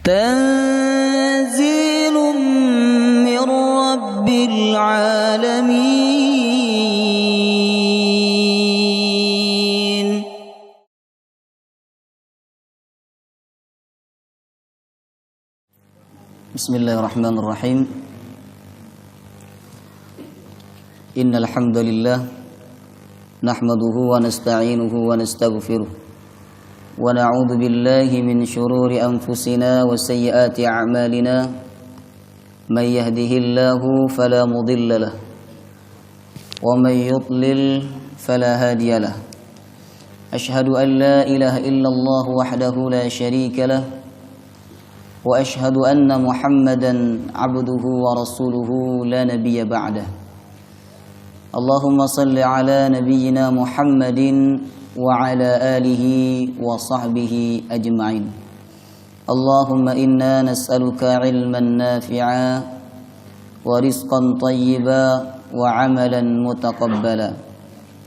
تنزيل من رب العالمين. بسم الله الرحمن الرحيم. إن الحمد لله نحمده ونستعينه ونستغفره ونعوذ بالله من شرور أنفسنا وسيئات أعمالنا. من يهده الله فلا مضل له ومن يضلل فلا هادي له. أشهد أن لا إله إلا الله وحده لا شريك له وأشهد أن محمدا عبده ورسوله لا نبي بعده. اللهم صل على نبينا محمد وعلى آله وصحبه أجمعين. اللهم إنا نسألك علما نافعا ورزقا طيبا وعملا متقبلا.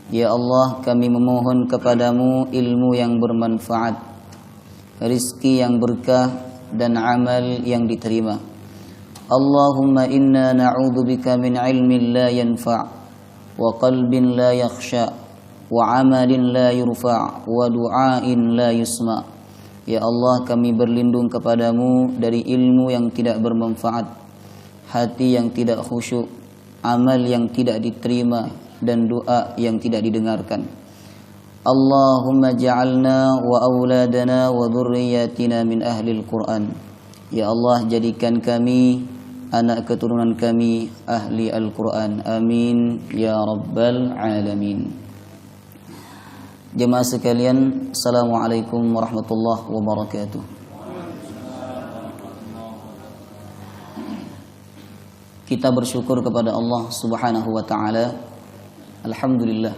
Ya Allah, kami memohon kepadamu ilmu yang bermanfaat, rizki yang berkah, dan amal yang diterima. Allahumma inna na'udzubika min ilmin la yanfa' wa qalbin la yakhsha wa amalin la yurfa' wa du'ain la yusma'. Ya Allah, kami berlindung kepadamu dari ilmu yang tidak bermanfaat, hati yang tidak khusyuk, amal yang tidak diterima, dan doa yang tidak didengarkan. Allahumma ja'alna wa auladana wa dhurriyyatina min ahlil Qur'an. Ya Allah, jadikan kami, anak keturunan kami, ahli Al-Quran. Amin ya rabbal alamin. Jemaah sekalian, assalamualaikum warahmatullahi wabarakatuh. Kita bersyukur kepada Allah subhanahu wa ta'ala. Alhamdulillah,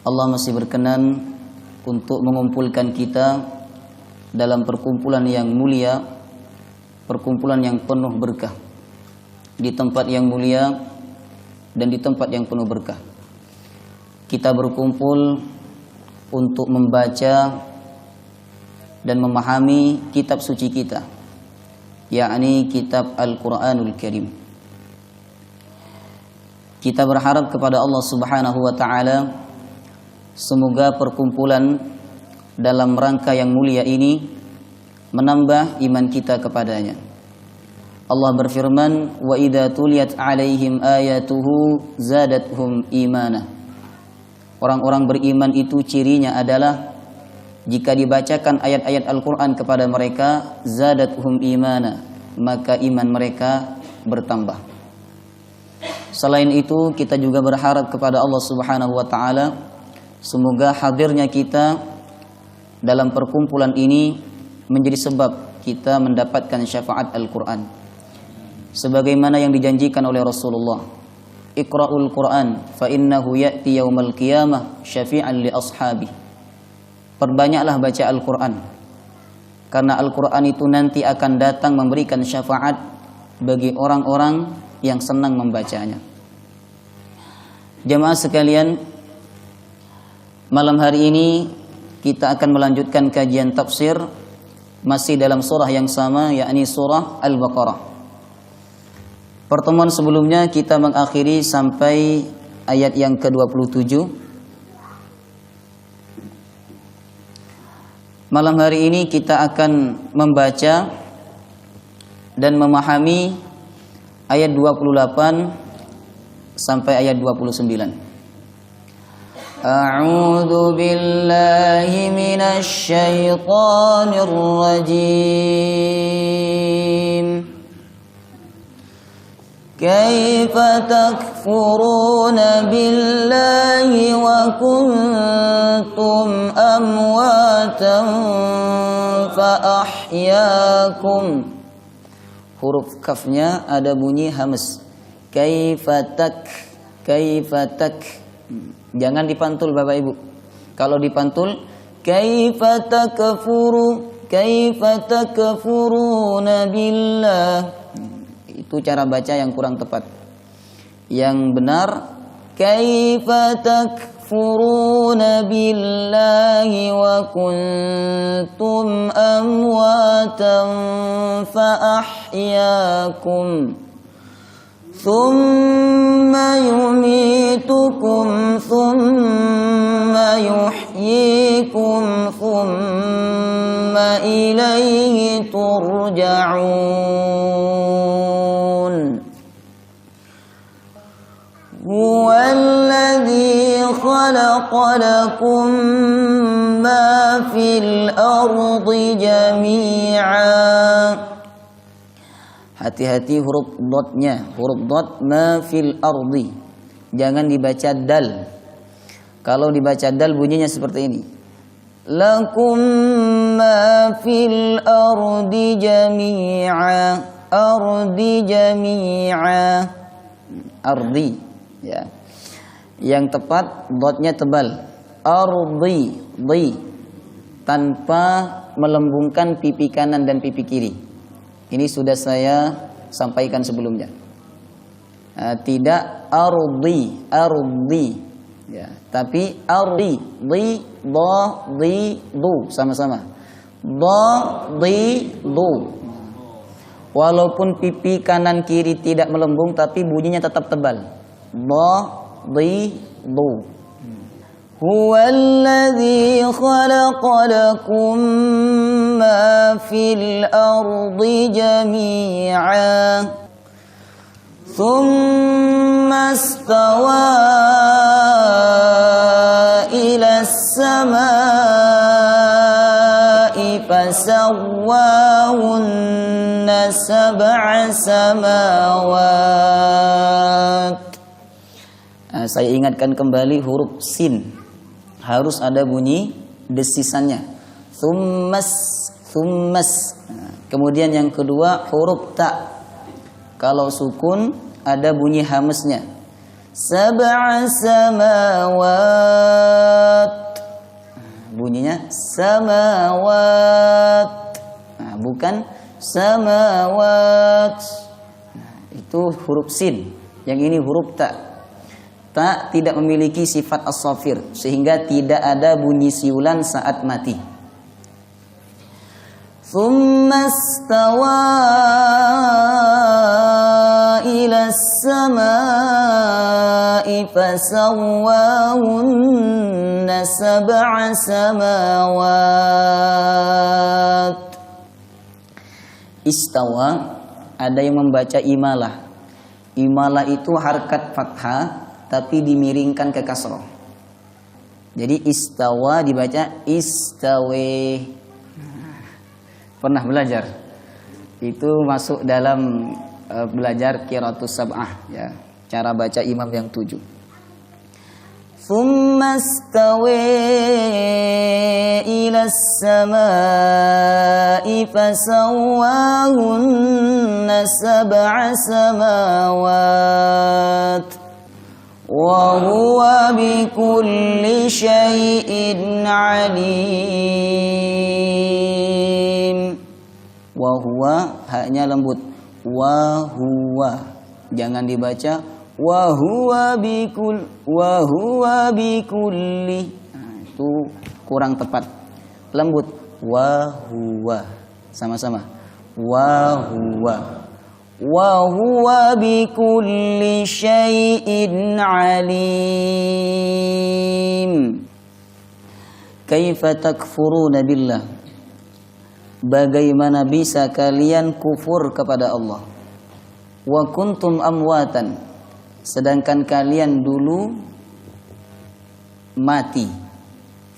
Allah masih berkenan untuk mengumpulkan kita dalam perkumpulan yang mulia, perkumpulan yang penuh berkah, di tempat yang mulia dan di tempat yang penuh berkah. Kita berkumpul untuk membaca dan memahami kitab suci kita, yakni kitab Al-Quranul Karim. Kita berharap kepada Allah subhanahu wa ta'ala, semoga perkumpulan dalam rangka yang mulia ini menambah iman kita kepadanya. Allah berfirman, wa idza tuliyat alaihim ayatuhu zadatuhum imana. Orang-orang beriman itu cirinya adalah jika dibacakan ayat-ayat Al-Quran kepada mereka, zadatuhum imana, maka iman mereka bertambah. Selain itu, kita juga berharap kepada Allah subhanahu wa ta'ala, semoga hadirnya kita dalam perkumpulan ini menjadi sebab kita mendapatkan syafaat Al-Quran, sebagaimana yang dijanjikan oleh Rasulullah, Iqra'ul Quran fa innahu ya'ti yaumal qiyamah syafi'an li ashabi. Perbanyaklah baca Al-Quran, karena Al-Quran itu nanti akan datang memberikan syafaat bagi orang-orang yang senang membacanya. Jemaah sekalian, malam hari ini kita akan melanjutkan kajian tafsir masih dalam surah yang sama, yakni surah Al-Baqarah. Pertemuan sebelumnya kita mengakhiri sampai ayat yang ke-27. Malam hari ini kita akan membaca dan memahami ayat 28 sampai ayat 29. A'udzu billahi minasy syaithanir rajim. Kaifa takfuruna billahi wa kuntum amwatan fa ahyaakum. Huruf kafnya ada bunyi hamas. Kaifatak. Jangan dipantul Bapak Ibu. Kalau dipantul, kaifatakfuruna billah. Itu cara baca yang kurang tepat. Yang benar, kaifatakfuruna تكفرون بالله وكنتم أمواتا فأحياكم ثم يميتكم ثم يحييكم ثم إليه ترجعون هو الذي خلق لكم ما في الأرض جميعا. Hati-hati huruf dotnya, huruf dot ma fil ardi. Jangan dibaca dal. Kalau dibaca dal bunyinya seperti ini. Lakum ma fil ardi jami'a. Ardi jami'a. Ardi, ya. Yang tepat dotnya tebal. Ardi, di. Tanpa melembungkan pipi kanan dan pipi kiri. Ini sudah saya sampaikan sebelumnya. Tidak ardi, ardi, ya, tapi ardi, di, do, di, du, sama-sama. Do, di, du. Walaupun pipi kanan kiri tidak melembung, tapi bunyinya tetap tebal. Do, di, du. Huwallazi khalaqa lakum ma fil ardi jami'a thumma istawa ila as-samaa'i fasawwahunna sab'a samawat. Saya ingatkan kembali huruf sin harus ada bunyi desisannya. Thummas, thummas. Kemudian yang kedua huruf ta. Kalau sukun ada bunyi hamesnya. Sab'a samawat. Bunyinya samawat. Bukan samawat. Itu huruf sin. Yang ini huruf ta. Ta tidak memiliki sifat as-safir sehingga tidak ada bunyi siulan saat mati. Thumma istawa ila as-samaa'i fasawwahunna sab'a samawat. Istawa ada yang membaca imalah. Imalah itu harkat fathah tapi dimiringkan ke kasroh. Jadi istawa dibaca istawe. Pernah belajar? Itu masuk dalam belajar qiraatus sab'ah, ya. Cara baca imam yang 7. Thumma istawa ila as-samaa'i fasawwahunna sab'a samawat. Wa huwa bikulli syai'in alim. Wa huwa haknya lembut. Wa huwa. Jangan dibaca wa huwa bikulli. Itu kurang tepat. Lembut. Wa huwa. Sama-sama. Wa huwa. Wa huwa bikulli syai'in alim. Kaifa takfuruna billah? Bagaimana bisa kalian kufur kepada Allah? Wa kuntum amwatan, sedangkan kalian dulu mati.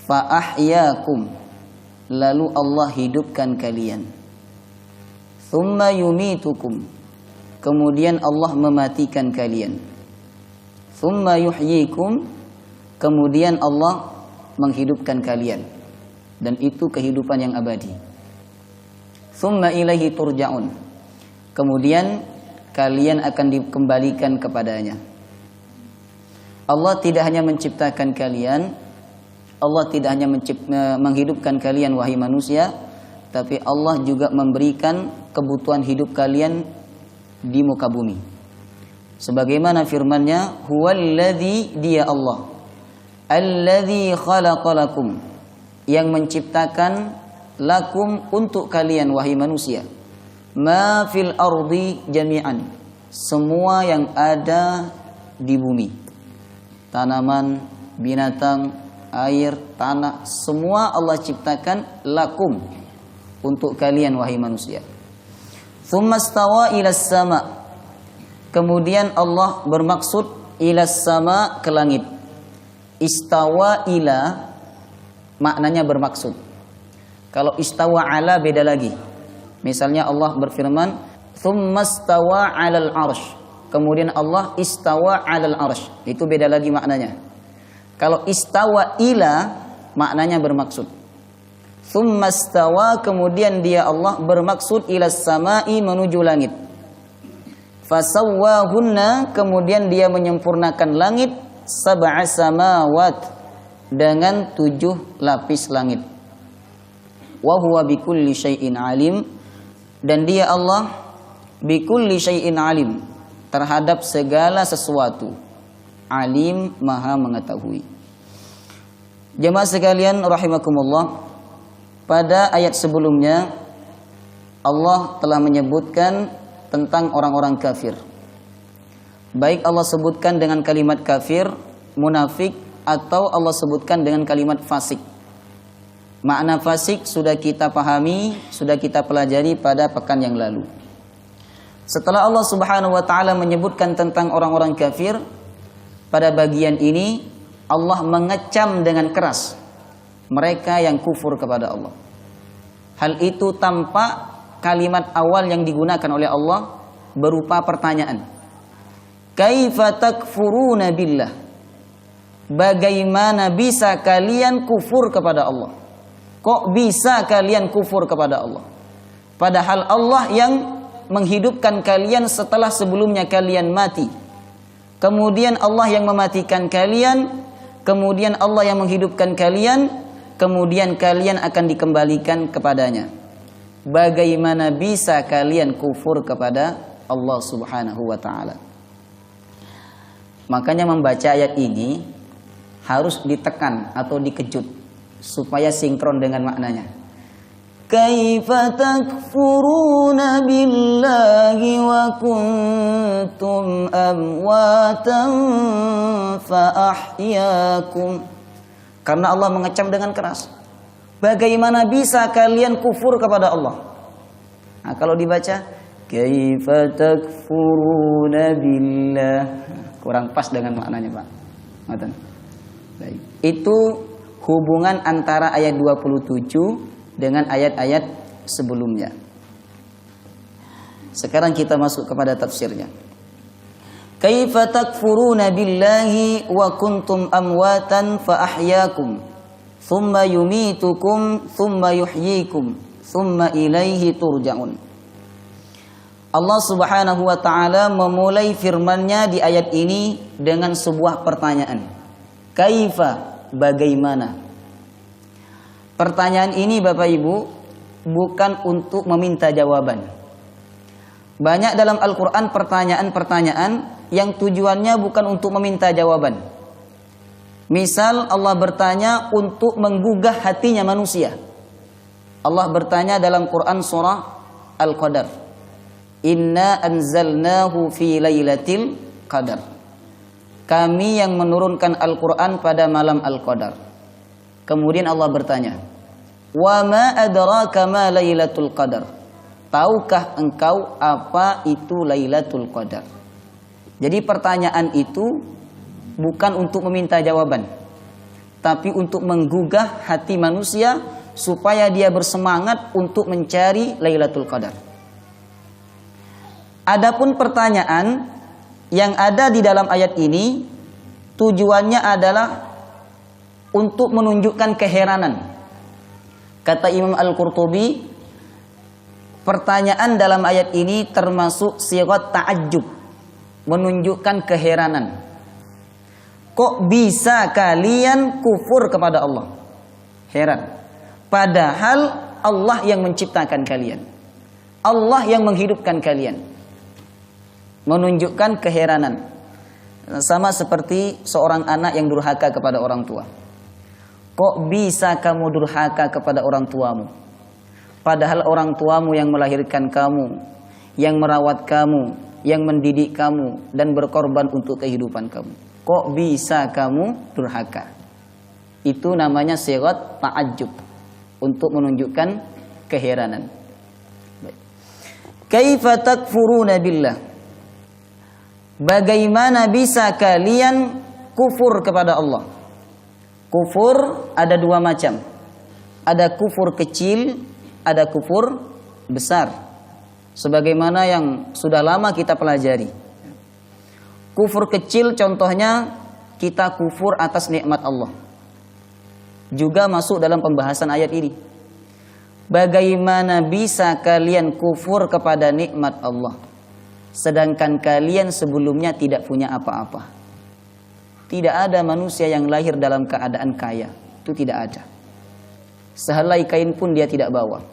Fa ahyakum, lalu Allah hidupkan kalian. Thumma yumitukum, kemudian Allah mematikan kalian. Thumma yuhyikum, kemudian Allah menghidupkan kalian. Dan itu kehidupan yang abadi. Thumma ilaihi turja'un, kemudian kalian akan dikembalikan kepadanya. Allah tidak hanya menciptakan kalian, Allah tidak hanya menghidupkan kalian wahai manusia, tapi Allah juga memberikan kebutuhan hidup kalian di muka bumi. Sebagaimana firman-Nya, huwallazi, dia Allah, Alladzi khalaqalakum, yang menciptakan lakum untuk kalian wahai manusia, ma fil ardi jami'an, semua yang ada di bumi, tanaman, binatang, air, tanah, semua Allah ciptakan lakum, untuk kalian wahai manusia. Tsumma stawa ilas sama, kemudian Allah bermaksud ilas sama, ke langit. Istawa ila maknanya bermaksud. Kalau istawa ala beda lagi. Misalnya Allah berfirman, tsumma stawa 'alal 'arsy, kemudian Allah istawa 'alal 'arsy, itu beda lagi maknanya. Kalau istawa ila maknanya bermaksud. Tsumma stawa, kemudian dia Allah bermaksud ilas sama'i, menuju langit. Fasawwahunna, kemudian dia menyempurnakan langit, sab'a samawat, dengan 7 lapis langit. Wa huwa bikulli syai'in alim, dan dia Allah bikulli syai'in alim, terhadap segala sesuatu. Alim, maha mengetahui. Jemaah sekalian rahimakumullah, pada ayat sebelumnya Allah telah menyebutkan tentang orang-orang kafir. Baik Allah sebutkan dengan kalimat kafir, munafik, atau Allah sebutkan dengan kalimat fasik. Makna fasik sudah kita pahami, sudah kita pelajari pada pekan yang lalu. Setelah Allah Subhanahu wa taala menyebutkan tentang orang-orang kafir, pada bagian ini Allah mengecam dengan keras mereka yang kufur kepada Allah. Hal itu tanpa kalimat awal yang digunakan oleh Allah berupa pertanyaan. Kaifa takfuruna billah? Bagaimana bisa kalian kufur kepada Allah? Kok bisa kalian kufur kepada Allah? Padahal Allah yang menghidupkan kalian setelah sebelumnya kalian mati. Kemudian Allah yang mematikan kalian, kemudian Allah yang menghidupkan kalian, kemudian kalian akan dikembalikan kepadanya. Bagaimana bisa kalian kufur kepada Allah Subhanahu wa taala? Makanya membaca ayat ini harus ditekan atau dikejut supaya sinkron dengan maknanya. Kaifa takfuruna billahi wa kuntum amwatan fa ahyakum. Karena Allah mengecam dengan keras. Bagaimana bisa kalian kufur kepada Allah? Nah, kalau dibaca kaifa takfuruna billah, kurang pas dengan maknanya, Pak. Ngoten. Baik. Itu hubungan antara ayat 27 dengan ayat-ayat sebelumnya. Sekarang kita masuk kepada tafsirnya. Kaifa takfuruna billahi wa kuntum amwatan fa ahyaakum thumma yumitukum thumma yuhyikum thumma ilaihi turja'un. Allah Subhanahu wa taala memulai firman-Nya di ayat ini dengan sebuah pertanyaan. Kaifa, bagaimana? Pertanyaan ini Bapak Ibu bukan untuk meminta jawaban. Banyak dalam Al-Quran pertanyaan-pertanyaan yang tujuannya bukan untuk meminta jawaban. Misal Allah bertanya untuk menggugah hatinya manusia. Allah bertanya dalam Quran surah Al-Qadar, Inna anzalnahu fi lailatul qadar. Kami yang menurunkan Al-Quran pada malam Al-Qadar. Kemudian Allah bertanya, wa ma adraka ma lailatul qadar? Tahukah engkau apa itu Lailatul Qadar? Jadi pertanyaan itu bukan untuk meminta jawaban, tapi untuk menggugah hati manusia supaya dia bersemangat untuk mencari Lailatul Qadar. Adapun pertanyaan yang ada di dalam ayat ini tujuannya adalah untuk menunjukkan keheranan. Kata Imam Al-Qurtubi, pertanyaan dalam ayat ini termasuk sigat ta'ajjub, menunjukkan keheranan. Kok bisa kalian kufur kepada Allah? Heran. Padahal Allah yang menciptakan kalian, Allah yang menghidupkan kalian. Menunjukkan keheranan. Sama seperti seorang anak yang durhaka kepada orang tua. Kok bisa kamu durhaka kepada orang tuamu? Padahal orang tuamu yang melahirkan kamu, yang merawat kamu, yang mendidik kamu, dan berkorban untuk kehidupan kamu. Kok bisa kamu durhaka? Itu namanya sigat ta'ajjub, untuk menunjukkan keheranan. Kaifa takfuruna billah? Bagaimana bisa kalian kufur kepada Allah? Kufur ada dua macam. Ada kufur kecil, ada kufur besar. Sebagaimana yang sudah lama kita pelajari. Kufur kecil contohnya kita kufur atas nikmat Allah. Juga masuk dalam pembahasan ayat ini. Bagaimana bisa kalian kufur kepada nikmat Allah, sedangkan kalian sebelumnya tidak punya apa-apa? Tidak ada manusia yang lahir dalam keadaan kaya. Itu tidak ada. Sehelai kain pun dia tidak bawa.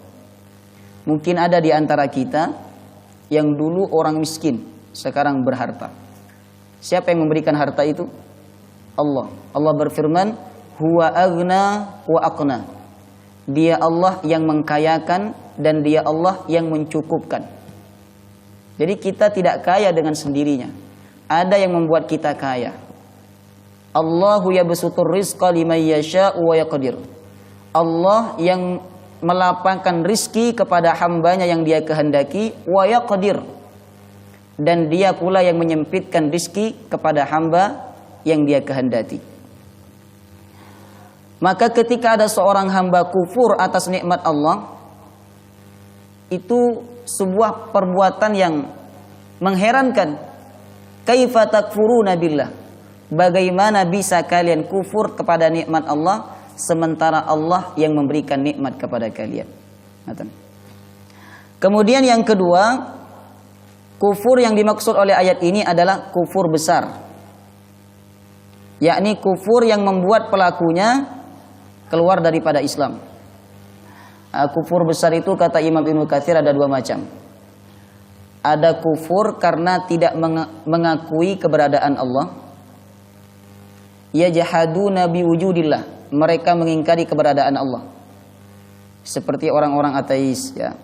Mungkin ada di antara kita yang dulu orang miskin, sekarang berharta. Siapa yang memberikan harta itu? Allah. Allah berfirman, huwa aghna wa aqna. Dia Allah yang mengkayakan dan dia Allah yang mencukupkan. Jadi kita tidak kaya dengan sendirinya. Ada yang membuat kita kaya. Allahu yabsutur rizqa liman yasha'u wa yaqdir. Allah yang melapangkan rizki kepada hambanya yang dia kehendaki, wa yaqdir. Dan dia pula yang menyempitkan rizki kepada hamba yang dia kehendaki. Maka ketika ada seorang hamba kufur atas nikmat Allah, itu sebuah perbuatan yang mengherankan. Kaifa takfuruna billah? Bagaimana bisa kalian kufur kepada nikmat Allah sementara Allah yang memberikan nikmat kepada kalian? Kemudian yang kedua, kufur yang dimaksud oleh ayat ini adalah kufur besar, yakni kufur yang membuat pelakunya keluar daripada Islam. Kufur besar itu kata Imam Ibnu Katsir ada dua macam. Ada kufur karena tidak mengakui keberadaan Allah. Yajhaduna biwujudillah. Mereka mengingkari keberadaan Allah. Seperti orang-orang ateis ya,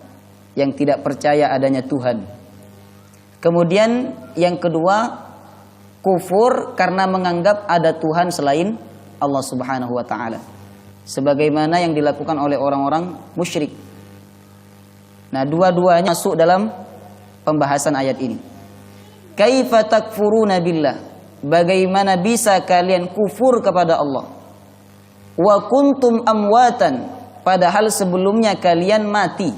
yang tidak percaya adanya Tuhan. Kemudian yang kedua, kufur karena menganggap ada Tuhan selain Allah Subhanahu wa taala. Sebagaimana yang dilakukan oleh orang-orang musyrik. Nah, dua-duanya masuk dalam pembahasan ayat ini. Kaifa takfuruna billah? Bagaimana bisa kalian kufur kepada Allah? Wa kuntum amwatan, padahal sebelumnya kalian mati.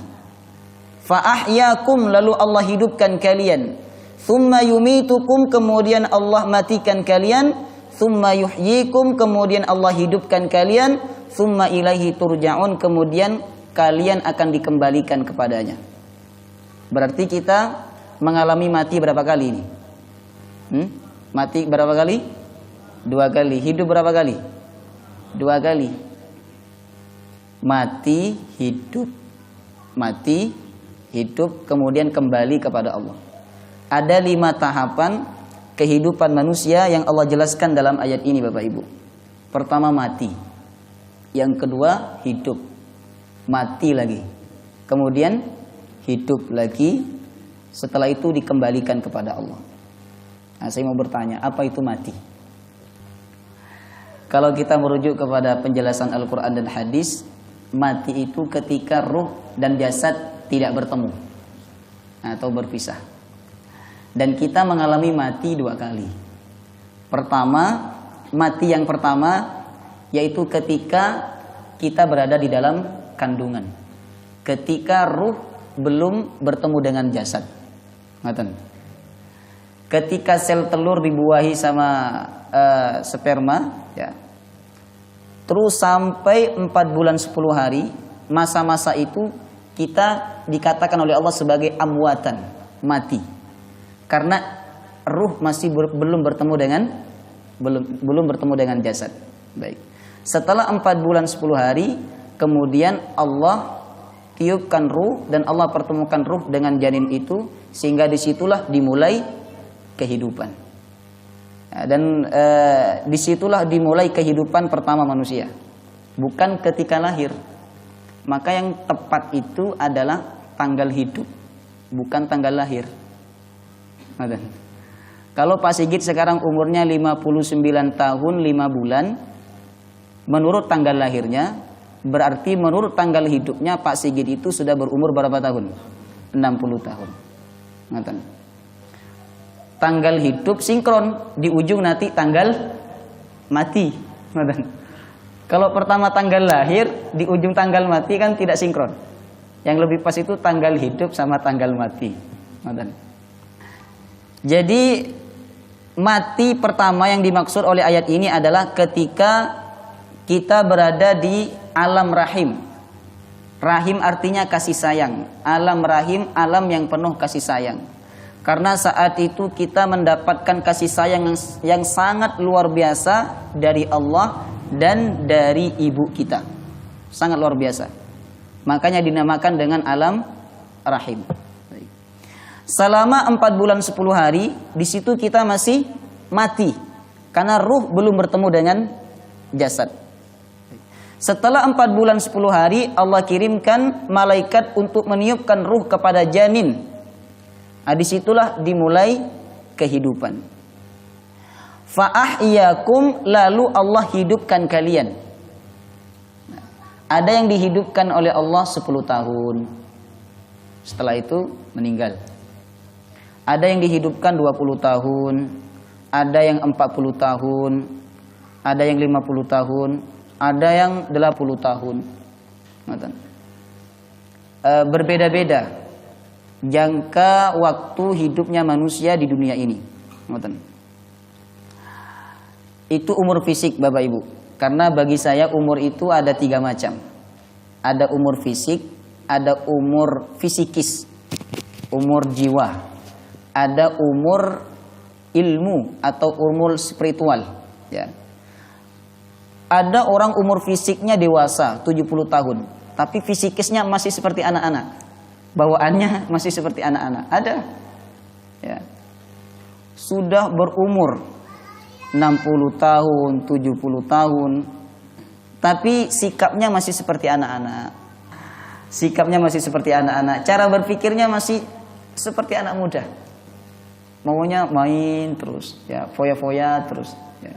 Fa ahyakum, lalu Allah hidupkan kalian. Tsumma yumitukum, kemudian Allah matikan kalian. Tsumma yuhyikum, kemudian Allah hidupkan kalian. Tsumma ilaihi turja'un, kemudian kalian akan dikembalikan kepadanya. Berarti kita mengalami mati berapa kali ini? Mati berapa kali? 2 kali. Hidup berapa kali? 2 kali. Mati, hidup, kemudian kembali kepada Allah. Ada 5 tahapan kehidupan manusia yang Allah jelaskan dalam ayat ini, Bapak Ibu. Pertama mati. Yang kedua hidup, mati lagi, kemudian hidup lagi, setelah itu dikembalikan kepada Allah. Nah, saya mau bertanya, apa itu mati? Kalau kita merujuk kepada penjelasan Al-Quran dan hadis, mati itu ketika ruh dan jasad tidak bertemu atau berpisah. Dan kita mengalami mati 2 kali. Pertama, mati yang pertama yaitu ketika kita berada di dalam kandungan, ketika ruh belum bertemu dengan jasad. Ketika sel telur dibuahi sama sperma ya, terus sampai 4 bulan 10 hari, masa-masa itu kita dikatakan oleh Allah sebagai amwatan, mati, karena ruh masih belum bertemu dengan jasad. Baik. Setelah 4 bulan 10 hari, kemudian Allah tiupkan ruh dan Allah pertemukan ruh dengan janin itu, sehingga disitulah dimulai kehidupan. Dan disitulah dimulai kehidupan pertama manusia, bukan ketika lahir. Maka yang tepat itu adalah tanggal hidup, bukan tanggal lahir. Kalau Pak Sigit sekarang umurnya 59 tahun 5 bulan, menurut tanggal lahirnya, berarti menurut tanggal hidupnya Pak Sigit itu sudah berumur berapa tahun? 60 tahun. Tanggal hidup sinkron, di ujung nanti tanggal mati. Kalau pertama tanggal lahir, di ujung tanggal mati kan tidak sinkron. Yang lebih pas itu tanggal hidup sama tanggal mati. Jadi mati pertama yang dimaksud oleh ayat ini adalah ketika kita berada di alam rahim. Rahim artinya kasih sayang. Alam rahim, alam yang penuh kasih sayang. Karena saat itu kita mendapatkan kasih sayang yang sangat luar biasa dari Allah dan dari ibu kita. Sangat luar biasa. Makanya dinamakan dengan alam rahim. Selama 4 bulan 10 hari, di situ kita masih mati. Karena ruh belum bertemu dengan jasad. Setelah 4 bulan 10 hari, Allah kirimkan malaikat untuk meniupkan ruh kepada janin. Nah, disitulah dimulai kehidupan. Fa'ahyakum, lalu Allah hidupkan kalian. Ada yang dihidupkan oleh Allah 10 tahun. Setelah itu meninggal. Ada yang dihidupkan 20 tahun. Ada yang 40 tahun. Ada yang 50 tahun. Ada yang 80 tahun. Berbeda-beda jangka waktu hidupnya manusia di dunia ini. Itu umur fisik Bapak Ibu. Karena bagi saya umur itu ada 3 macam. Ada umur fisik, ada umur fisikis, umur jiwa. Ada umur ilmu atau umur spiritual. Ya. Ada orang umur fisiknya dewasa 70 tahun, tapi fisikisnya masih seperti anak-anak. Bawaannya masih seperti anak-anak. Ada. Ya. Sudah berumur 60 tahun, 70 tahun, tapi sikapnya masih seperti anak-anak. Sikapnya masih seperti anak-anak. Cara berpikirnya masih seperti anak muda. Maunya main terus, ya, foya-foya terus. Ya.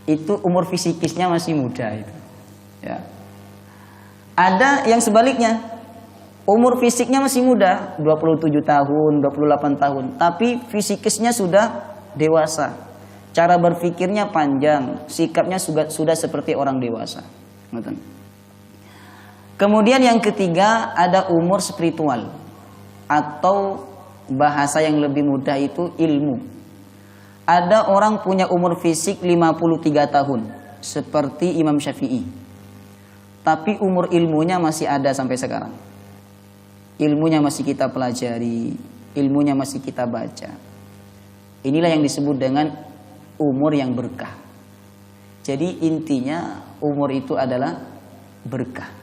Itu umur fisikisnya masih muda itu. Ya. Ada yang sebaliknya, umur fisiknya masih muda, 27 tahun, 28 tahun, tapi fisikisnya sudah dewasa. Cara berpikirnya panjang, sikapnya sudah seperti orang dewasa. Kemudian yang ketiga ada umur spiritual, atau bahasa yang lebih mudah itu ilmu. Ada orang punya umur fisik 53 tahun, seperti Imam Syafi'i. Tapi umur ilmunya masih ada sampai sekarang. Ilmunya masih kita pelajari, ilmunya masih kita baca. Inilah yang disebut dengan umur yang berkah. Jadi intinya umur itu adalah berkah.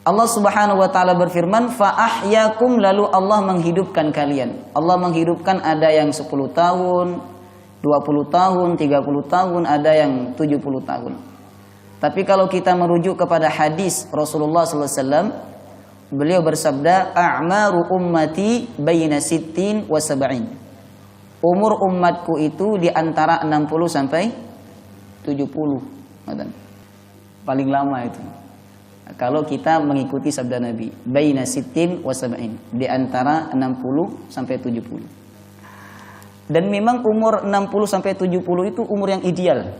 Allah Subhanahu wa taala berfirman, "Fa'ahyakum", lalu Allah menghidupkan kalian. Allah menghidupkan ada yang 10 tahun, 20 tahun, 30 tahun, ada yang 70 tahun. Tapi kalau kita merujuk kepada hadis Rasulullah SAW, beliau bersabda, "A'maru ummati baina 60 wa 70." Umur umatku itu di antara 60 sampai 70. Paling lama itu. Kalau kita mengikuti sabda Nabi, baina 60 wa 70, di antara 60 sampai 70. Dan memang umur 60 sampai 70 itu umur yang ideal.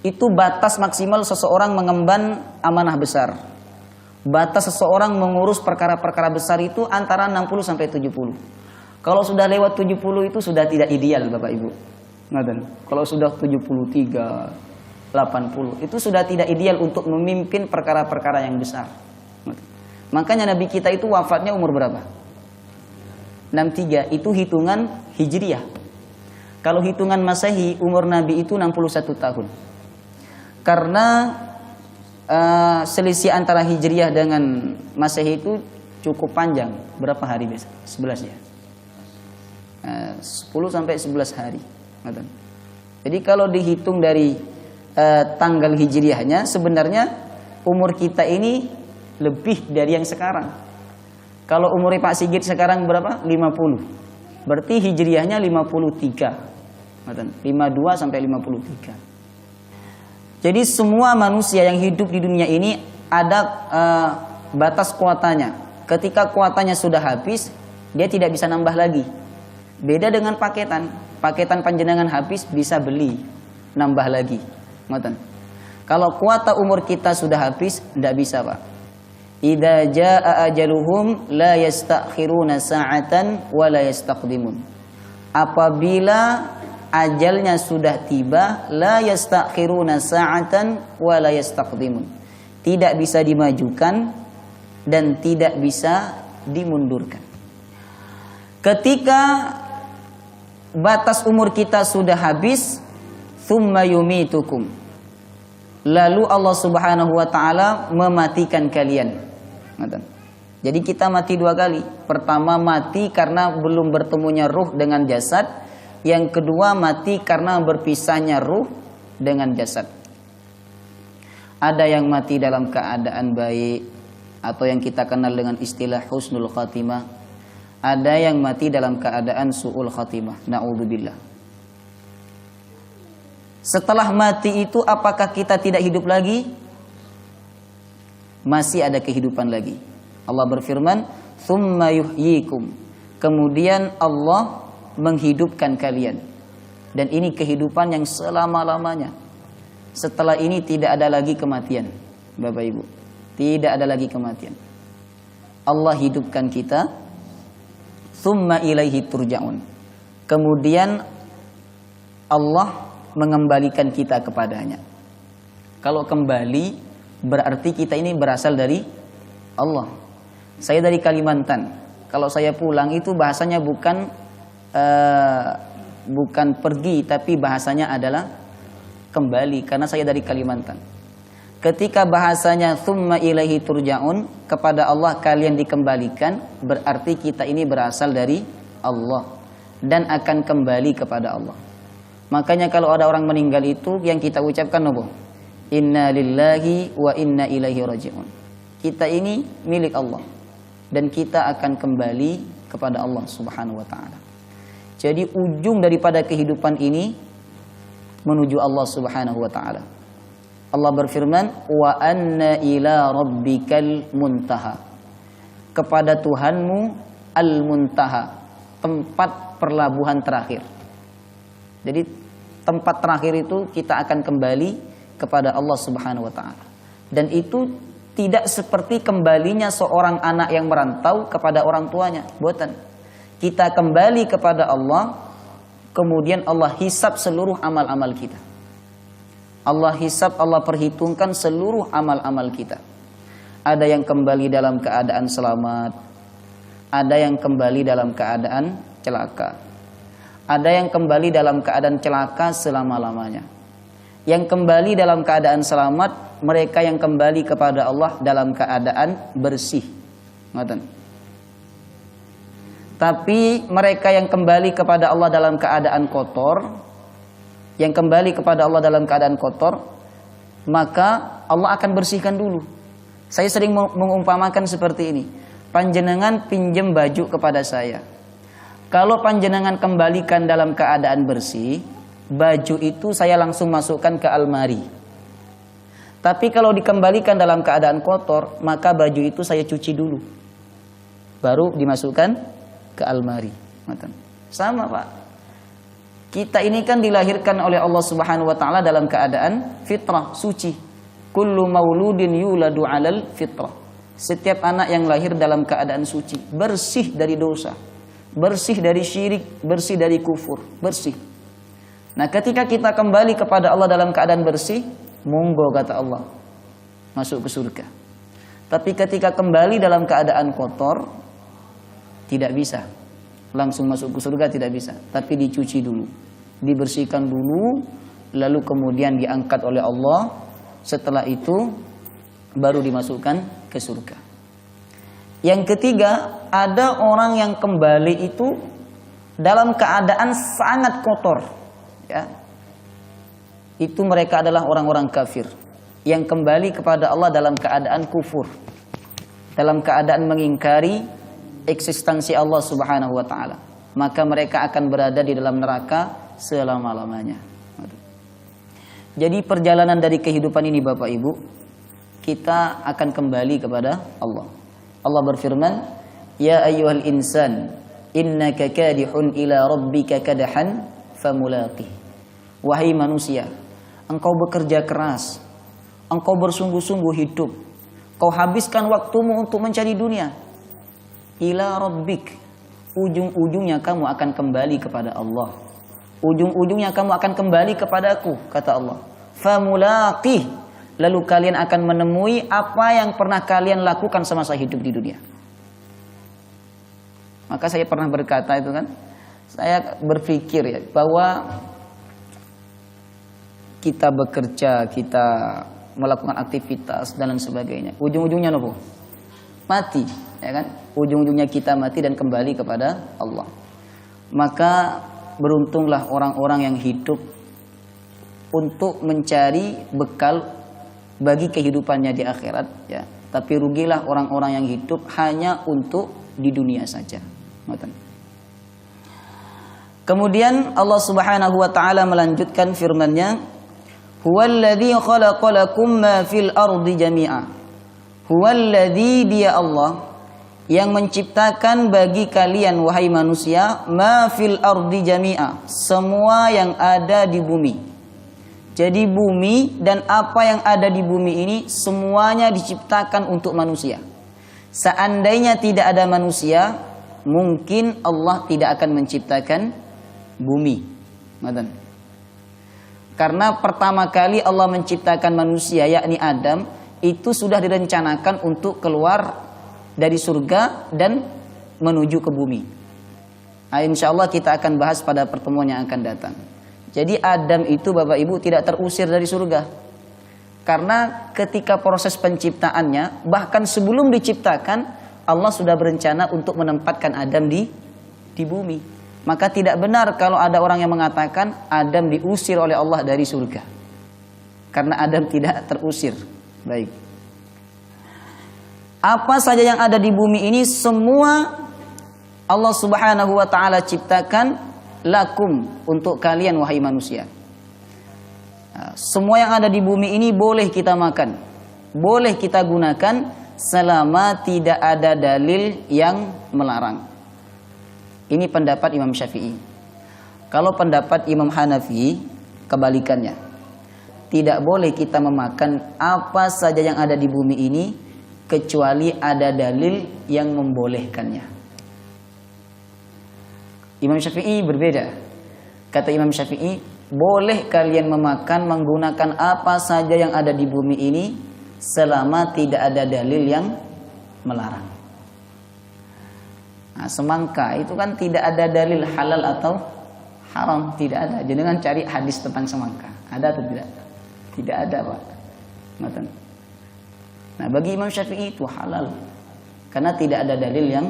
Itu batas maksimal seseorang mengemban amanah besar. Batas seseorang mengurus perkara-perkara besar itu antara 60 sampai 70. Kalau sudah lewat 70 itu sudah tidak ideal Bapak Ibu. Kalau sudah 73, 80 itu sudah tidak ideal untuk memimpin perkara-perkara yang besar. Makanya Nabi kita itu wafatnya umur berapa? 63, itu hitungan Hijriyah. Kalau hitungan Masehi, umur Nabi itu 61 tahun. Karena selisih antara Hijriyah dengan Masehi itu cukup panjang. Berapa hari biasa? 11 ya. 10 sampai 11 hari. Jadi kalau dihitung dari tanggal hijriahnya, sebenarnya umur kita ini lebih dari yang sekarang. Kalau umur Pak Sigit sekarang berapa? 50. Berarti hijriahnya 53. 52 sampai 53. Jadi semua manusia yang hidup di dunia ini ada batas kuotanya. Ketika kuotanya sudah habis, dia tidak bisa nambah lagi. Beda dengan paketan. Paketan panjenengan habis bisa beli, nambah lagi. Kalau kuota umur kita sudah habis, tidak bisa, Pak. Idza jaa ajaluhum la yastakhiruna sa'atan wa la yastaqdimun. Apabila ajalnya sudah tiba, la yastakhiruna sa'atan wa la yastaqdimun. Tidak bisa dimajukan dan tidak bisa dimundurkan. Ketika batas umur kita sudah habis, thumma yumitukum. Lalu Allah Subhanahu wa taala mematikan kalian. Jadi kita mati 2 kali. Pertama mati karena belum bertemunya ruh dengan jasad. Yang kedua mati karena berpisahnya ruh dengan jasad. Ada yang mati dalam keadaan baik atau yang kita kenal dengan istilah husnul khatimah. Ada yang mati dalam keadaan su'ul khatimah. Na'udzubillah. Setelah mati itu apakah kita tidak hidup lagi? Masih ada kehidupan lagi. Allah berfirman, "Tsumma yuhyikum." Kemudian Allah menghidupkan kalian. Dan ini kehidupan yang selama-lamanya. Setelah ini tidak ada lagi kematian, Bapak Ibu. Tidak ada lagi kematian. Allah hidupkan kita. Tsumma ilaihi turja'un. Kemudian Allah mengembalikan kita kepadanya. Kalau kembali berarti kita ini berasal dari Allah. Saya dari Kalimantan. Kalau saya pulang itu bahasanya bukan pergi, tapi bahasanya adalah kembali, karena saya dari Kalimantan. Ketika bahasanya tsumma ilaihi turja'un, kepada Allah kalian dikembalikan, berarti kita ini berasal dari Allah dan akan kembali kepada Allah. Makanya kalau ada orang meninggal itu yang kita ucapkan apa? Inna lillahi wa inna ilaihi raji'un. Kita ini milik Allah dan kita akan kembali kepada Allah Subhanahu wa taala. Jadi ujung daripada kehidupan ini menuju Allah Subhanahu wa taala. Allah berfirman, wa anna ila rabbikal muntaha. Kepada Tuhanmu al-muntaha, tempat perlabuhan terakhir. Jadi tempat terakhir itu kita akan kembali kepada Allah Subhanahu wa taala. Dan itu tidak seperti kembalinya seorang anak yang merantau kepada orang tuanya. Buatan. Kita kembali kepada Allah, kemudian Allah hisab seluruh amal-amal kita. Allah hisab, Allah perhitungkan seluruh amal-amal kita. Ada yang kembali dalam keadaan selamat, ada yang kembali dalam keadaan celaka, ada yang kembali dalam keadaan celaka selama-lamanya. Yang kembali dalam keadaan selamat, mereka yang kembali kepada Allah dalam keadaan bersih. Tapi mereka yang kembali kepada Allah dalam keadaan kotor, yang kembali kepada Allah dalam keadaan kotor, maka Allah akan bersihkan dulu. Saya sering mengumpamakan seperti ini. Panjenengan pinjam baju kepada saya. Kalau panjenengan kembalikan dalam keadaan bersih, baju itu saya langsung masukkan ke almari. Tapi kalau dikembalikan dalam keadaan kotor, maka baju itu saya cuci dulu, baru dimasukkan ke almari. Sama, Pak. Kita ini kan dilahirkan oleh Allah Subhanahu wa taala dalam keadaan fitrah, suci. Kullu mauludin yuladu 'alal fitrah. Setiap anak yang lahir dalam keadaan suci, bersih dari dosa, bersih dari syirik, bersih dari kufur, bersih. Nah, ketika kita kembali kepada Allah dalam keadaan bersih, monggo kata Allah, masuk ke surga. Tapi ketika kembali dalam keadaan kotor, tidak bisa langsung masuk ke surga, tidak bisa. Tapi dicuci dulu, dibersihkan dulu, lalu kemudian diangkat oleh Allah. Setelah itu baru dimasukkan ke surga. Yang ketiga, ada orang yang kembali itu dalam keadaan sangat kotor, ya. Itu mereka adalah orang-orang kafir yang kembali kepada Allah dalam keadaan kufur, dalam keadaan mengingkari eksistensi Allah Subhanahu wa taala. Maka mereka akan berada di dalam neraka selama-lamanya. Jadi perjalanan dari kehidupan ini Bapak Ibu, kita akan kembali kepada Allah. Allah berfirman, "Ya ayyuhal insan, innaka kadihun ila rabbika kadahan famulaqih." Wahai manusia, engkau bekerja keras, engkau bersungguh-sungguh hidup, kau habiskan waktumu untuk mencari dunia. Ila rabbik, ujung-ujungnya kamu akan kembali kepada Allah. Ujung-ujungnya kamu akan kembali kepadaku, kata Allah. Famulaqih, lalu kalian akan menemui apa yang pernah kalian lakukan semasa hidup di dunia. Maka saya pernah berkata itu kan, saya berpikir ya, bahwa kita bekerja, kita melakukan aktivitas dan lain sebagainya, ujung-ujungnya nopo? Mati, ya kan? Ujung-ujungnya kita mati dan kembali kepada Allah. Maka beruntunglah orang-orang yang hidup untuk mencari bekal bagi kehidupannya di akhirat, ya. Tapi rugilah orang-orang yang hidup hanya untuk di dunia saja. Kemudian Allah Subhanahu wa taala melanjutkan firman-Nya, "Huwallazi khalaqalakum ma fil ardi jami'a." Huwallazi, dia Allah yang menciptakan bagi kalian wahai manusia ma fil ardi jami'a, semua yang ada di bumi. Jadi bumi dan apa yang ada di bumi ini semuanya diciptakan untuk manusia. Seandainya tidak ada manusia, mungkin Allah tidak akan menciptakan bumi. Karena pertama kali Allah menciptakan manusia, yakni Adam, itu sudah direncanakan untuk keluar dari surga dan menuju ke bumi. Nah, insya Allah kita akan bahas pada pertemuan yang akan datang. Jadi Adam itu Bapak Ibu tidak terusir dari surga. Karena ketika proses penciptaannya, bahkan sebelum diciptakan, Allah sudah berencana untuk menempatkan Adam di bumi. Maka tidak benar kalau ada orang yang mengatakan Adam diusir oleh Allah dari surga. Karena Adam tidak terusir. Baik. Apa saja yang ada di bumi ini semua Allah Subhanahu wa taala ciptakan lakum, untuk kalian wahai manusia. Semua yang ada di bumi ini boleh kita makan, boleh kita gunakan selama tidak ada dalil yang melarang. Ini pendapat Imam Syafi'i. Kalau pendapat Imam Hanafi kebalikannya. Tidak boleh kita memakan apa saja yang ada di bumi ini kecuali ada dalil yang membolehkannya. Imam Syafi'i berbeda. Kata Imam Syafi'i, boleh kalian memakan menggunakan apa saja yang ada di bumi ini selama tidak ada dalil yang melarang. Nah, semangka itu kan tidak ada dalil halal atau haram, tidak ada. Jangan cari hadis tentang semangka. Ada atau tidak? Tidak ada, Pak. Nah, bagi Imam Syafi'i itu halal karena tidak ada dalil yang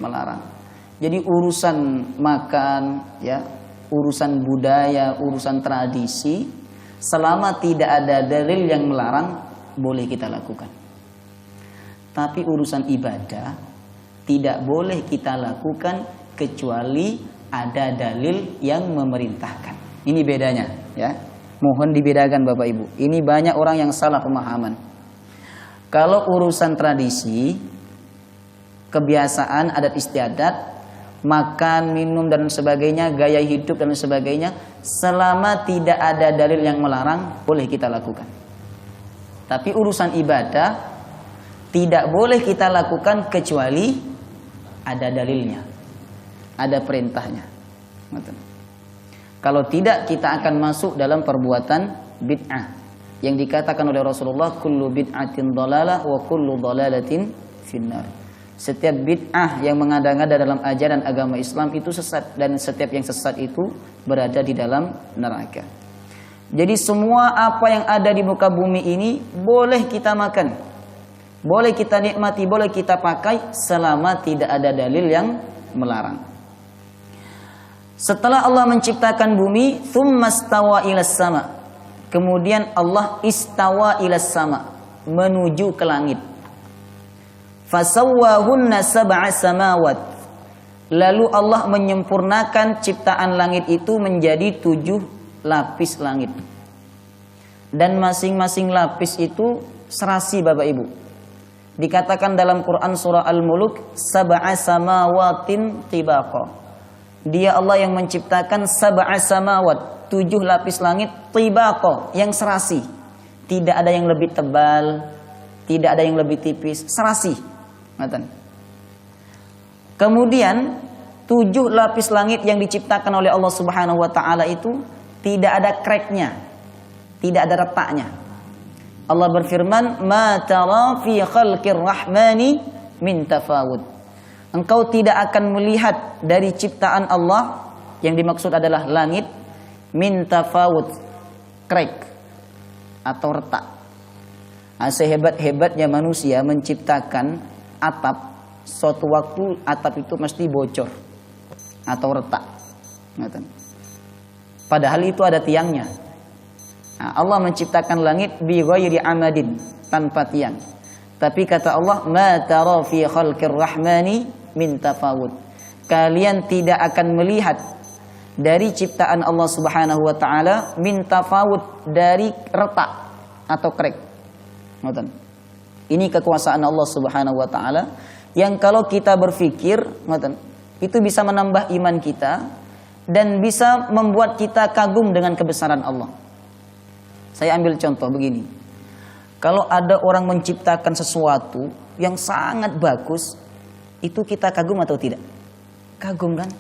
melarang. Jadi urusan makan, ya, urusan budaya, urusan tradisi, selama tidak ada dalil yang melarang, boleh kita lakukan. Tapi urusan ibadah tidak boleh kita lakukan kecuali ada dalil yang memerintahkan. Ini bedanya, ya. Mohon dibedakan Bapak Ibu. Ini banyak orang yang salah pemahaman. Kalau urusan tradisi, kebiasaan, adat istiadat, makan, minum dan sebagainya, gaya hidup dan sebagainya, selama tidak ada dalil yang melarang, boleh kita lakukan. Tapi urusan ibadah tidak boleh kita lakukan kecuali ada dalilnya, ada perintahnya. Kalau tidak, kita akan masuk dalam perbuatan bid'ah yang dikatakan oleh Rasulullah, kullu bid'atin dhalalah wa kullu dhalalatin finnar. Setiap bid'ah yang mengada-ngada dalam ajaran agama Islam itu sesat, dan setiap yang sesat itu berada di dalam neraka. Jadi semua apa yang ada di muka bumi ini boleh kita makan, boleh kita nikmati, boleh kita pakai selama tidak ada dalil yang melarang. Setelah Allah menciptakan bumi, tsumma stawa ilas sama. Kemudian Allah istawa ilas sama, menuju ke langit. Fasawwahunna sab'a samawat. Lalu Allah menyempurnakan ciptaan langit itu menjadi 7 lapis langit. Dan masing-masing lapis itu serasi Bapak Ibu. Dikatakan dalam Quran surah Al-Mulk, sab'a samawatin tibaqa. Dia Allah yang menciptakan sab'a samawat, 7 lapis langit tibaqa, yang serasi. Tidak ada yang lebih tebal, tidak ada yang lebih tipis, serasi. Kemudian 7 lapis langit yang diciptakan oleh Allah Subhanahu wa taala itu tidak ada cracknya, tidak ada retaknya. Allah berfirman, "Ma tara fi khalqir rahmani min tafawud." Engkau tidak akan melihat dari ciptaan Allah, yang dimaksud adalah langit, min tafawud, crack atau retak. Sehebat-hebatnya manusia menciptakan atap, suatu waktu atap itu mesti bocor atau retak. Padahal itu ada tiangnya. Allah menciptakan langit bi ghairi amadin, tanpa tiang. Tapi kata Allah, ma tara fi khalqir rahmani min tafawud. Kalian tidak akan melihat dari ciptaan Allah Subhanahu wa taala min tafawud, dari retak atau crack. Ini kekuasaan Allah Subhanahu wa taala yang kalau kita berpikir, itu bisa menambah iman kita dan bisa membuat kita kagum dengan kebesaran Allah. Saya ambil contoh begini. Kalau ada orang menciptakan sesuatu yang sangat bagus, itu kita kagum atau tidak? Kagum kan?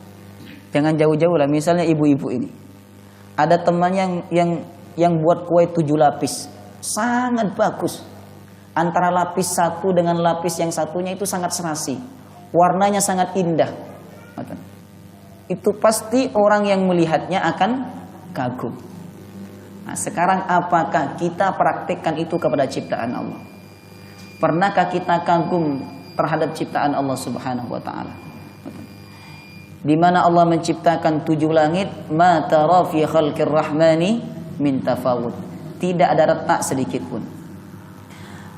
Jangan jauh-jauh lah, misalnya ibu-ibu ini. Ada temannya yang buat kue 7 lapis. Sangat bagus. Antara lapis satu dengan lapis yang satunya itu sangat serasi. Warnanya sangat indah. Itu pasti orang yang melihatnya akan kagum. Nah, sekarang apakah kita praktekkan itu kepada ciptaan Allah? Pernahkah kita kagum terhadap ciptaan Allah Subhanahu wa taala? Di mana Allah menciptakan 7 langit, ma tara fi khalqir rahmani min tafawud. Tidak ada retak sedikit pun.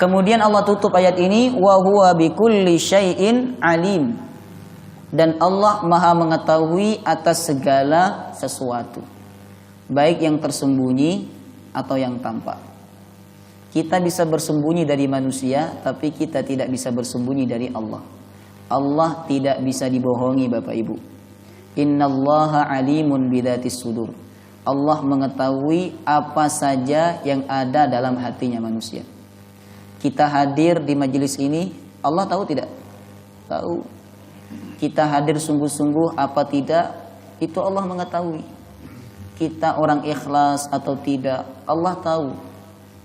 Kemudian Allah tutup ayat ini, wa huwa bikulli syai'in alim. Dan Allah Maha mengetahui atas segala sesuatu, baik yang tersembunyi atau yang tampak. Kita bisa bersembunyi dari manusia, tapi kita tidak bisa bersembunyi dari Allah. Allah tidak bisa dibohongi Bapak Ibu. Innallaha alimun bidatis sudur. Allah mengetahui apa saja yang ada dalam hatinya manusia. Kita hadir di majelis ini, Allah tahu tidak? Tahu. Kita hadir sungguh-sungguh apa tidak, itu Allah mengetahui. Kita orang ikhlas atau tidak, Allah tahu.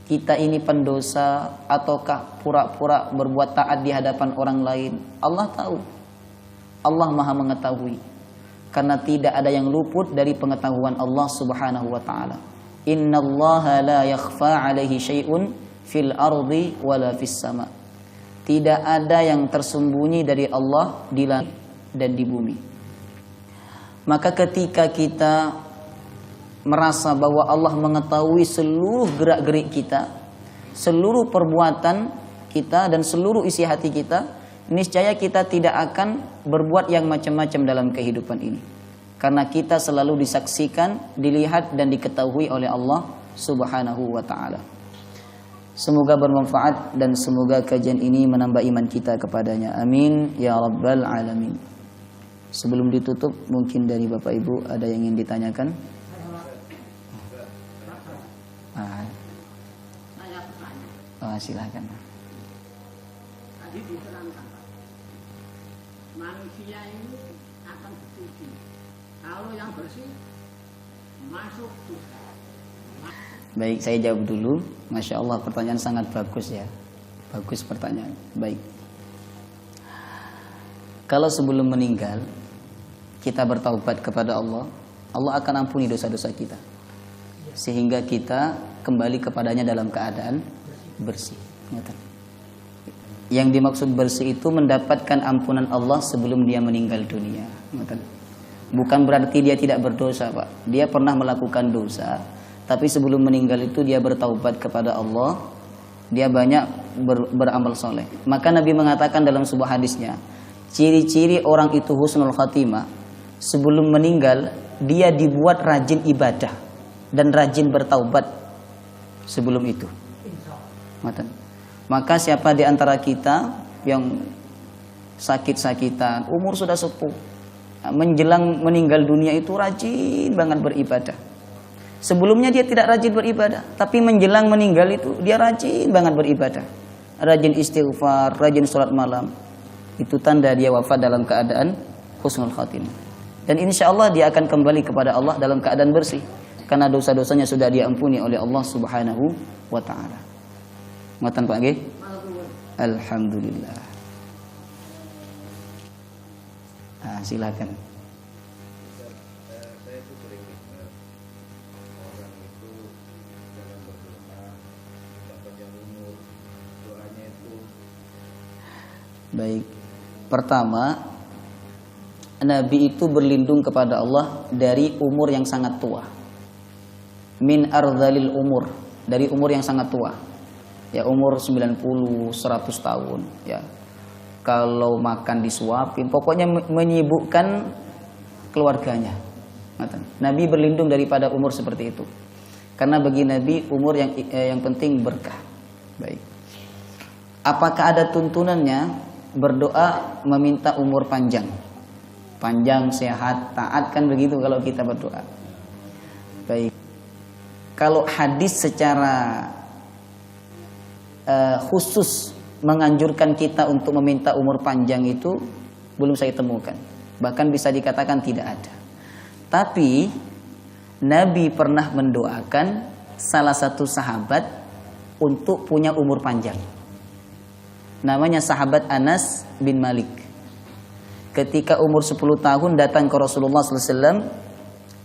Kita ini pendosa ataukah pura-pura berbuat taat di hadapan orang lain, Allah tahu. Allah Maha mengetahui. Karena tidak ada yang luput dari pengetahuan Allah Subhanahu wa taala. Innallaha la yakhfa 'alaihi syai'un fil ardi wala fis sama. Tidak ada yang tersembunyi dari Allah di langit dan di bumi. Maka ketika kita merasa bahwa Allah mengetahui seluruh gerak-gerik kita, seluruh perbuatan kita dan seluruh isi hati kita, niscaya kita tidak akan berbuat yang macam-macam dalam kehidupan ini. Karena kita selalu disaksikan, dilihat dan diketahui oleh Allah Subhanahu wa taala. Semoga bermanfaat dan semoga kajian ini menambah iman kita kepadanya. Amin ya rabbal alamin. Sebelum ditutup, mungkin dari Bapak Ibu ada yang ingin ditanyakan? Silakan. Tadi diterangkan, manusia ini akan bersuci. Kalau yang bersih masuk surga. Baik, saya jawab dulu. Masya Allah, pertanyaan sangat bagus ya. Bagus pertanyaan. Baik. Kalau sebelum meninggal kita bertaubat kepada Allah, Allah akan ampuni dosa-dosa kita, sehingga kita kembali kepadanya dalam keadaan bersih. Yang dimaksud bersih itu mendapatkan ampunan Allah sebelum dia meninggal dunia. Bukan berarti dia tidak berdosa, Pak. Dia pernah melakukan dosa, tapi sebelum meninggal itu dia bertaubat kepada Allah. Dia banyak beramal soleh. Maka Nabi mengatakan dalam sebuah hadisnya, ciri-ciri orang itu husnul khatimah, sebelum meninggal dia dibuat rajin ibadah dan rajin bertaubat sebelum itu. Maka siapa di antara kita yang sakit-sakitan, umur sudah sepuh, menjelang meninggal dunia itu rajin banget beribadah. Sebelumnya dia tidak rajin beribadah, tapi menjelang meninggal itu dia rajin banget beribadah. Rajin istighfar, rajin sholat malam. Itu tanda dia wafat dalam keadaan husnul khatimah. Dan insya Allah dia akan kembali kepada Allah dalam keadaan bersih, karena dosa-dosanya sudah diampuni oleh Allah Subhanahu wa ta'ala. Ngoten Pak nggih? Alhamdulillah. Silakan. Saya itu sering dengar orang itu dalam berdoa minta panjang umur, doanya itu. Baik. Pertama, Nabi itu berlindung kepada Allah dari umur yang sangat tua. Min ardhalil umur, dari umur yang sangat tua. Ya, umur 90, 100 tahun, ya. Kalau makan disuapin, pokoknya menyibukkan keluarganya. Nabi berlindung daripada umur seperti itu, karena bagi Nabi umur yang penting berkah. Baik. Apakah ada tuntunannya berdoa meminta umur panjang, sehat, taat, kan begitu kalau kita berdoa. Baik. Kalau hadis secara khusus menganjurkan kita untuk meminta umur panjang itu belum saya temukan. Bahkan bisa dikatakan tidak ada. Tapi Nabi pernah mendoakan salah satu sahabat untuk punya umur panjang. Namanya sahabat Anas bin Malik. Ketika umur 10 tahun datang ke Rasulullah SAW,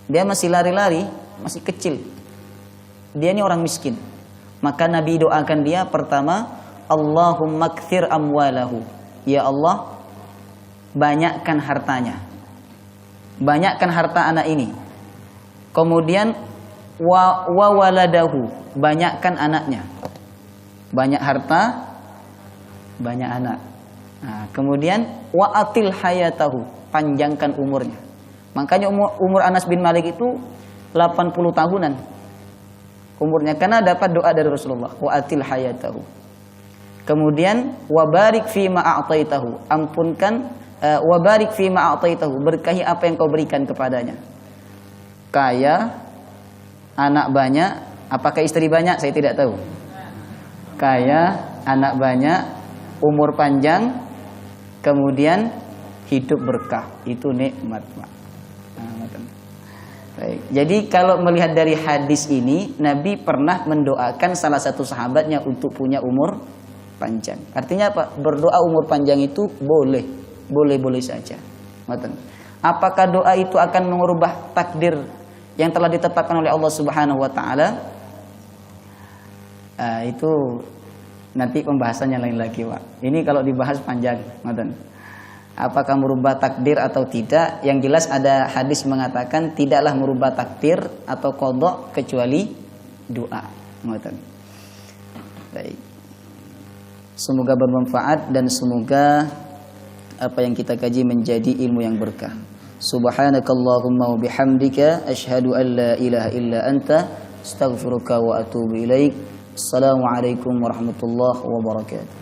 dia masih lari-lari, masih kecil. Dia ini orang miskin. Maka Nabi doakan dia pertama, Allahumma kthir amwalahu. Ya Allah, banyakkan hartanya. Banyakkan harta anak ini. Kemudian wa waladahu, banyakkan anaknya. Banyak harta, banyak anak. Nah, kemudian wa atil hayatahu, panjangkan umurnya. Makanya umur Anas bin Malik itu 80 tahunan umurnya, karena dapat doa dari Rasulullah, wa atil hayatahu. Kemudian wabarik fi ma a'taitahu, ampunkan, wabarik fi ma a'taitahu, berkahi apa yang kau berikan kepadanya. Kaya, anak banyak, apakah istri banyak? Saya tidak tahu. Kaya, anak banyak, umur panjang, kemudian hidup berkah, itu nikmat, Pak. Baik. Jadi kalau melihat dari hadis ini, Nabi pernah mendoakan salah satu sahabatnya untuk punya umur panjang. Artinya apa? Berdoa umur panjang itu boleh saja. Apakah doa itu akan mengubah takdir yang telah ditetapkan oleh Allah Subhanahu wa taala? Itu nanti pembahasannya lain lagi, Pak. Ini kalau dibahas panjang, apakah merubah takdir atau tidak? Yang jelas ada hadis mengatakan tidaklah merubah takdir atau qada kecuali doa. Baik. Semoga bermanfaat dan semoga apa yang kita kaji menjadi ilmu yang berkah. Subhanakallahumma wa bihamdika asyhadu an la ilaha illa anta astaghfiruka wa atubu ilaik. Assalamualaikum warahmatullahi wabarakatuh.